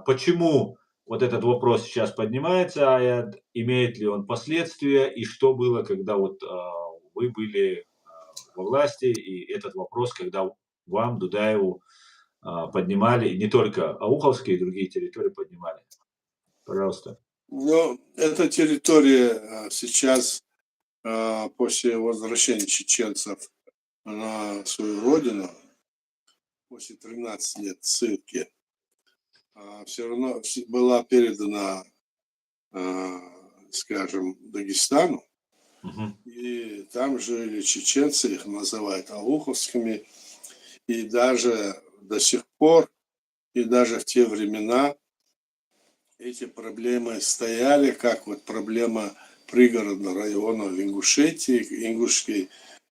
Почему вот этот вопрос сейчас поднимается, имеет ли он последствия, и что было, когда вот, вы были, во власти, и этот вопрос, когда вам, Дудаеву, поднимали, и не только Ауховские, и другие территории поднимали? Пожалуйста. Но эта территория сейчас, после возвращения чеченцев на свою родину, после 13 лет ссылки, все равно была передана, а, скажем, Дагестану. Мгм. И там жили чеченцы, их называют ауховскими. И даже до сих пор, и даже в те времена эти проблемы стояли, как вот проблема пригородного района в Ингушетии, ингушской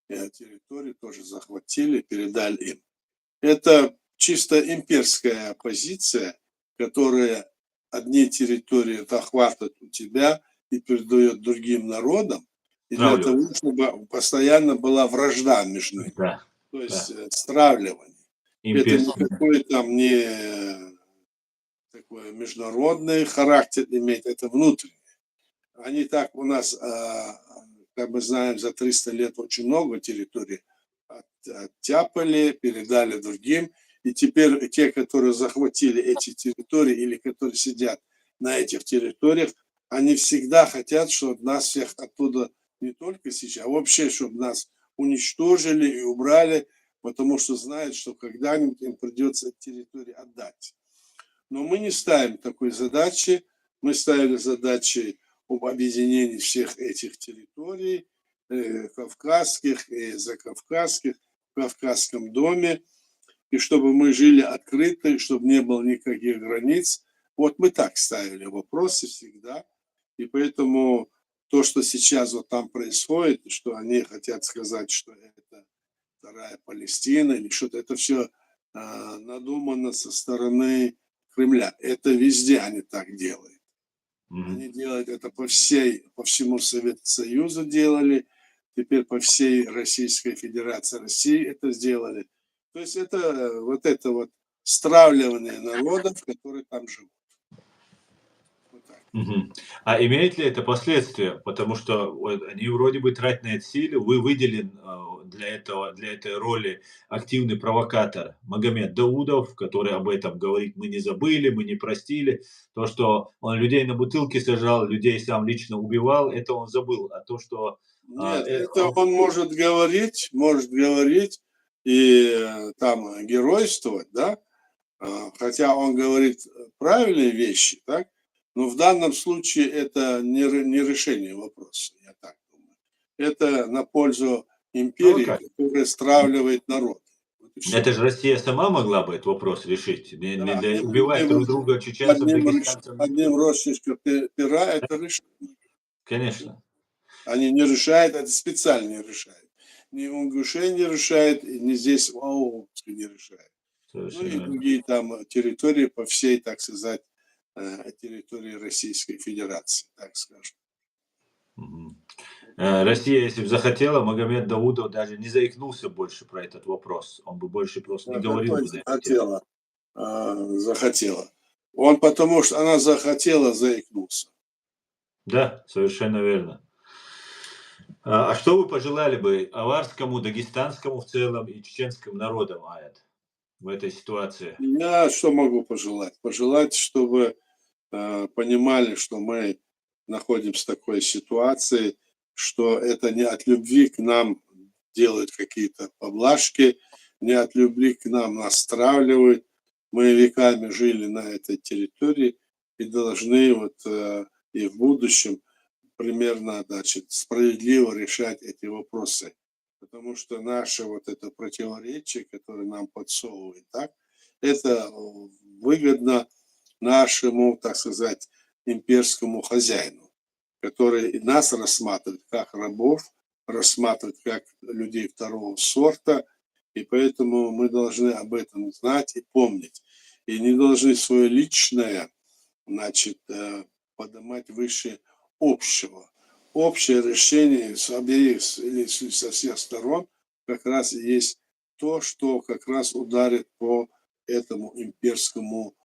территории тоже захватили, передали им. Это чисто имперская позиция, которая одни территории захватывает у тебя и передает другим народам, и для Стравливать. того, чтобы постоянно была вражда между ними, Да, то есть да. стравливание. Это Имперский. никакой там не такой международный характер имеет, это внутренний. Они так у нас, как мы знаем, за 300 лет очень много территорий оттяпали, передали другим. И теперь те, которые захватили эти территории или которые сидят на этих территориях, они всегда хотят, чтобы нас всех оттуда не только сейчас, а вообще, чтобы нас уничтожили и убрали, потому что знают, что когда-нибудь им придется эти территории отдать. Но мы не ставим такой задачи. Мы ставили задачи об объединении всех этих территорий, кавказских и закавказских, в Кавказском доме, и чтобы мы жили открыто, и чтобы не было никаких границ. Вот мы так ставили вопросы всегда. И поэтому то, что сейчас вот там происходит, что они хотят сказать, что это вторая Палестина или что-то, это все надумано со стороны Кремля. Это везде они так делают. Мгм. Они делают это по всему Совету Союзу делали, теперь по всей Российской Федерации России это сделали. То есть это вот стравливание народов, которые там живут. Вот так. Мгм. А имеет ли это последствия? Потому что вот они вроде бы тратят на это силы. Вы выделен для этого, для этой роли активный провокатор Магомед Даудов, который об этом говорит: мы не забыли, мы не простили. То, что он людей на бутылке сажал, людей сам лично убивал, это он забыл. А то, что Нет, это он может говорить и там геройствовать, да, хотя он говорит правильные вещи, так, но в данном случае это не решение вопроса, я так думаю. Это на пользу империи, провокатор. которая стравливает народ. Вот и все. Это же Россия сама могла бы этот вопрос решить. Не Да, убивать друг друга чеченцев, дагестанцев. одним росчерком пера это решение. Конечно. Они не решают, это специально не решают. Ни Ингушей не решает, и ни здесь в Ауховске не решает. Ну Совершенно и верно. другие там территории по всей, так сказать, территории Российской Федерации, так скажем. Мгм. Вот так. Россия, если бы захотела, Магомед Даудов даже не заикнулся больше про этот вопрос. Он бы больше просто не говорил Захотела, бы на эту тему. захотела, захотела. Он потому что она захотела, заикнулся. Да, совершенно верно. А что вы пожелали бы аварскому, дагестанскому в целом и чеченским народам, Аят, в этой ситуации? Я что могу пожелать? Пожелать, чтобы понимали, что мы находимся в такой ситуации, что это не от любви к нам делают какие-то поблажки, не от любви к нам нас стравливают. Мы веками жили на этой территории и должны вот и в будущем примерно, значит, справедливо решать эти вопросы. Потому что наше вот это противоречие, которое нам подсовывает, так, это выгодно нашему, так сказать, имперскому хозяину, который и нас рассматривает как рабов, рассматривает как людей второго сорта, и поэтому мы должны об этом знать и помнить. И не должны свое личное, значит, поднимать выше общего. Общее решение с обеих или со всех сторон как раз и есть то, что как раз ударит по этому имперскому